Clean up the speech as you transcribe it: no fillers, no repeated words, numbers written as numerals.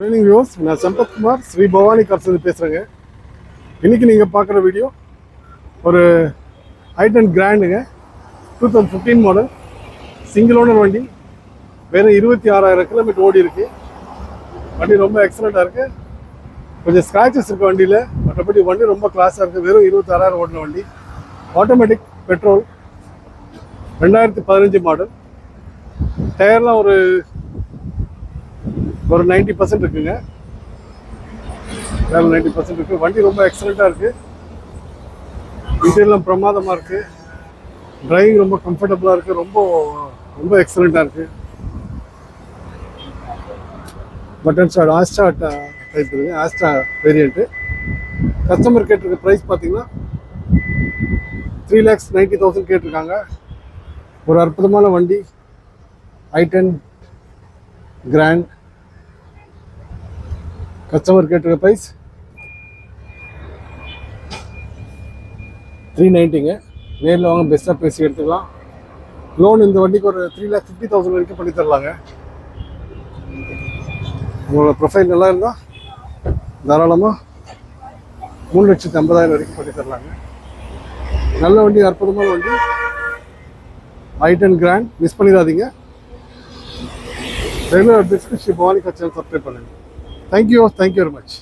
Training views, நான் Sampathkumar Sri Bhavani cars பேசுகிறேங்க. இன்றைக்கி நீங்கள் பார்க்குற வீடியோ ஒரு i10 கிராண்டுங்க, 2015 மாடல், சிங்கிள் ஓனர் வண்டி. வெறும் 26,000 கிலோமீட்டர் ஓடி இருக்குது. வண்டி ரொம்ப எக்ஸலண்ட்டாக இருக்குது. கொஞ்சம் ஸ்க்ராச்சஸ் இருக்குது வண்டியில், மற்றபடி வண்டி ரொம்ப கிளாஸாக இருக்குது. வெறும் 26,000 ஓடின வண்டி. Automatic, petrol, 2015 model. டயர்லாம் ஒரு 90% இருக்குங்க. வேலை 90% இருக்குது. வண்டி ரொம்ப எக்ஸலண்ட்டாக இருக்குது. டீட்டெயிலாம் பிரமாதமாக இருக்குது. டிரைவிங் ரொம்ப கம்ஃபர்டபுளாக இருக்குது. ரொம்ப எக்ஸலண்ட்டாக இருக்குது. பட்டன் ஸ்டார்ட், ஆஸ்ட்ரா டைப் இருக்குது, ஆஸ்ட்ரா வேரியண்ட்டு. கஸ்டமர் கேட்டிருக்க ப்ரைஸ் பார்த்தீங்கன்னா 3,90,000 கேட்டிருக்காங்க. ஒரு அற்புதமான வண்டி, i10 கிராண்ட். கஸ்டமர் கேட்டிருக்க ப்ரைஸ் 390ங்க. நேரில் வாங்க, பெஸ்ட்டாக பேசி எடுத்துக்கலாம். லோன் இந்த வண்டிக்கு ஒரு 3,50,000 வரைக்கும் பண்ணி தரலாங்க. உங்களோட ப்ரொஃபைல் நல்லா இருந்தால் தாராளமாக 3,50,000 வரைக்கும் பண்ணி தரலாங்க. நல்ல வண்டி, அற்புதமான வண்டி, i10 கிராண்ட். மிஸ் பண்ணிடாதீங்க. Regular description Bhavani car channel subscribe பண்ணுங்கள். Thank you very much.